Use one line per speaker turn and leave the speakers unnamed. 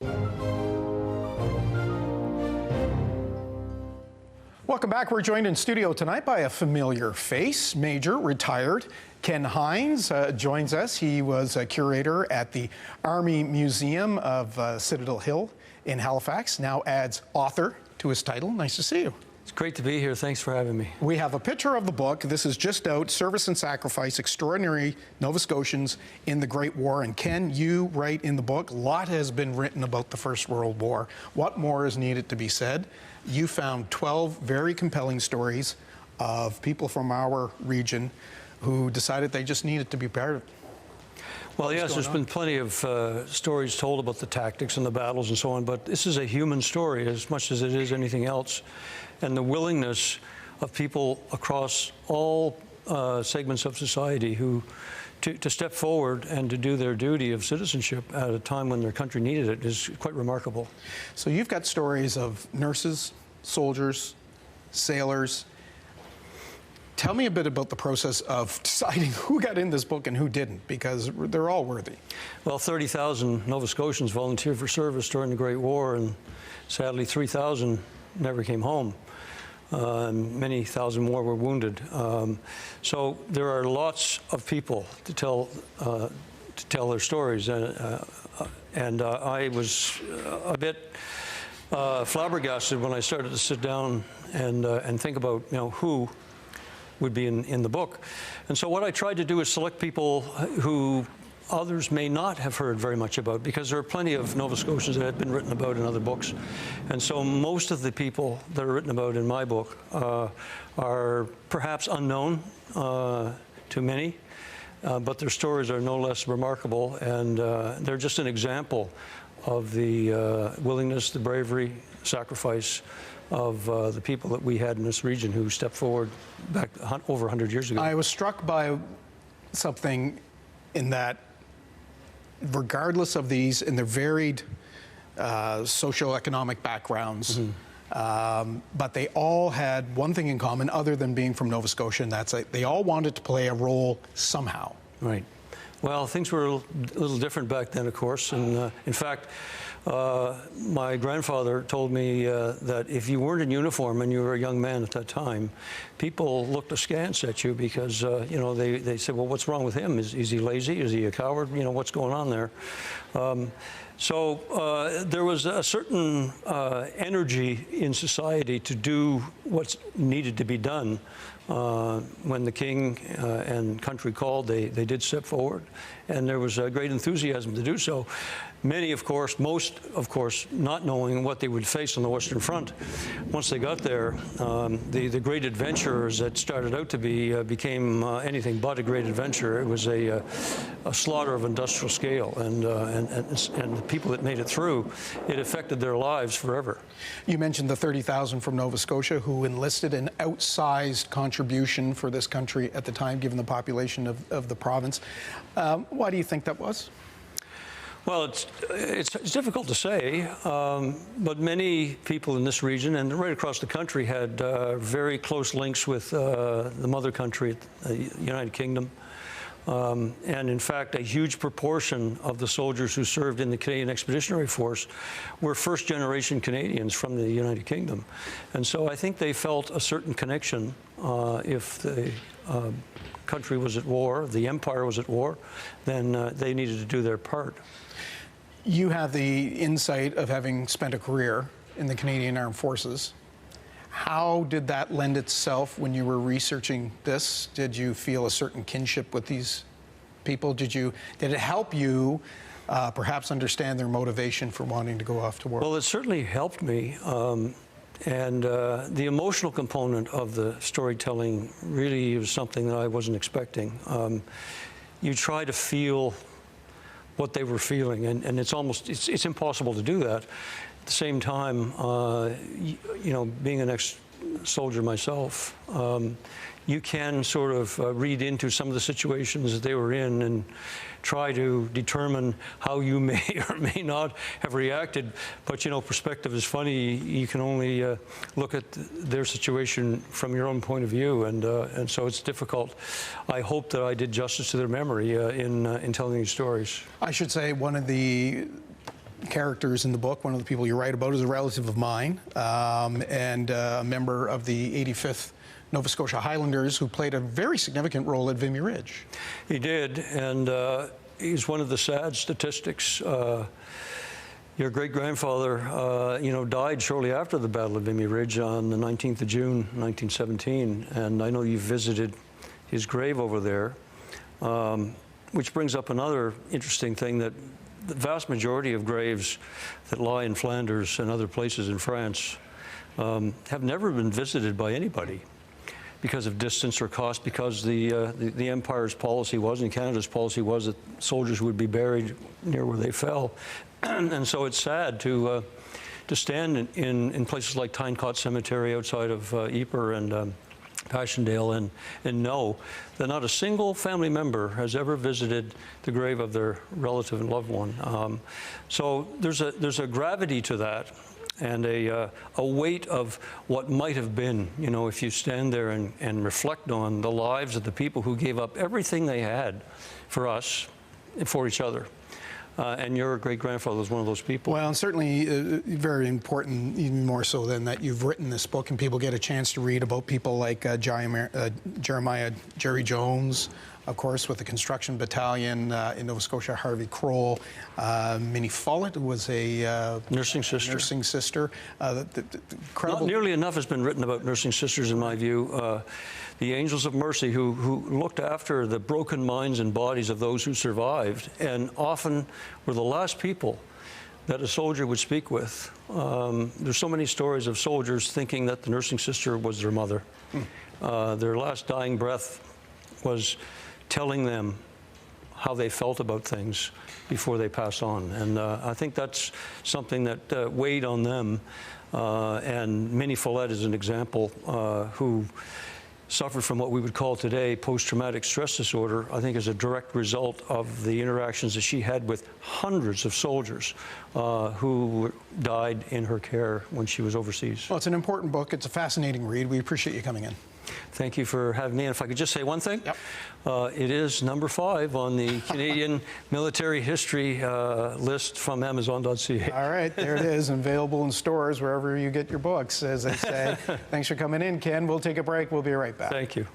Welcome back. We're joined in studio tonight by a familiar face, Major retired Ken Hynes joins us. He was a curator at the Army Museum of Citadel Hill in Halifax, now adds author to his title. Nice to see you.
It's great to be here. Thanks for having me.
We have a picture of the book. This is just out, Service and Sacrifice, Extraordinary Nova Scotians in the Great War. And Ken, you write in the book, a lot has been written about the First World War. What more is needed to be said? You found 12 very compelling stories of people from our region who decided they just needed to be part of it.
Well, yes, there's been plenty of stories told about the tactics and the battles and so on, but this is a human story as much as it is anything else. And the willingness of people across all segments of society to step forward and to do their duty of citizenship at a time when their country needed it is quite remarkable.
So you've got stories of nurses, soldiers, sailors. Tell me a bit about the process of deciding who got in this book and who didn't, because they're all worthy.
Well, 30,000 Nova Scotians volunteered for service during the Great War, and sadly 3,000 never came home. Many thousand more were wounded. So there are lots of people to tell their stories, and I was a bit flabbergasted when I started to sit down and think about who would be in the book. And so what I tried to do is select people who others may not have heard very much about, because there are plenty of Nova Scotians that have been written about in other books. And so most of the people that are written about in my book are perhaps unknown to many, but their stories are no less remarkable, and they're just an example of the willingness, the bravery, sacrifice of the people that we had in this region who stepped forward back over 100 years ago.
I was struck by something in that, regardless of these and their varied socioeconomic backgrounds, but they all had one thing in common other than being from Nova Scotia, and that's they all wanted to play a role somehow.
Right. Well, things were a little different back then, of course, and in fact, my grandfather told me that if you weren't in uniform and you were a young man at that time, people looked askance at you because, they said, well, what's wrong with him? Is he lazy? Is he a coward? What's going on there? So there was a certain energy in society to do what's needed to be done. When the king and country called, they did step forward, and there was a great enthusiasm to do so. Many, of course, most, of course, not knowing what they would face on the Western Front. Once they got there, the great adventurers that started out to be became anything but a great adventure. It was a slaughter of industrial scale, and the people that made it through, it affected their lives forever.
You mentioned the 30,000 from Nova Scotia who enlisted an outsized contribution for this country at the time, given the population of the province. Why do you think that was?
Well, it's difficult to say, but many people in this region and right across the country had very close links with the mother country, the United Kingdom. And in fact, a huge proportion of the soldiers who served in the Canadian Expeditionary Force were first-generation Canadians from the United Kingdom. And so I think they felt a certain connection if the country was at war, the empire was at war, then they needed to do their part.
You have the insight of having spent a career in the Canadian Armed Forces. How did that lend itself when you were researching this? Did you feel a certain kinship with these people? Did it help you perhaps understand their motivation for wanting to go off to war?
Well, it certainly helped me. And the emotional component of the storytelling really was something that I wasn't expecting. You try to feel what they were feeling, and it's impossible to do that. At the same time, being an ex-soldier myself, you can sort of read into some of the situations that they were in and try to determine how you may or may not have reacted. But, perspective is funny. You can only look at their situation from your own point of view, and so it's difficult. I hope that I did justice to their memory in telling these stories.
I should say one of the characters in the book, one of the people you write about, is a relative of mine and a member of the 85th Nova Scotia Highlanders who played a very significant role at Vimy Ridge.
He did, and he's one of the sad statistics. Your great-grandfather, died shortly after the Battle of Vimy Ridge on the 19th of June, 1917, and I know you visited his grave over there, which brings up another interesting thing, that the vast majority of graves that lie in Flanders and other places in France have never been visited by anybody because of distance or cost, because the Empire's policy was, and Canada's policy was, that soldiers would be buried near where they fell. And so it's sad to stand in places like Tynecott Cemetery outside of Ypres and Passchendaele and know that not a single family member has ever visited the grave of their relative and loved one. So there's a gravity to that, and a weight of what might have been, if you stand there and reflect on the lives of the people who gave up everything they had for us and for each other. And your great-grandfather was one of those people.
Well, and certainly very important, even more so than that you've written this book and people get a chance to read about people like Jerry Jones, of course, with the construction battalion in Nova Scotia, Harvey Kroll, Minnie Follett, who was a
nursing sister.
Incredible.
Not nearly enough has been written about nursing sisters, in my view. The Angels of Mercy, who looked after the broken minds and bodies of those who survived, and often were the last people that a soldier would speak with. There's so many stories of soldiers thinking that the nursing sister was their mother. Their last dying breath was telling them how they felt about things before they passed on. And I think that's something that weighed on them. And Minnie Follett is an example who suffered from what we would call today post-traumatic stress disorder, I think, as a direct result of the interactions that she had with hundreds of soldiers who died in her care when she was overseas.
Well, it's an important book. It's a fascinating read. We appreciate you coming in.
Thank you for having me. And if I could just say one thing,
yep.
It is number 5 on the Canadian military history list from Amazon.ca.
All right, there it is, available in stores wherever you get your books, as they say. Thanks for coming in, Ken. We'll take a break. We'll be right back.
Thank you.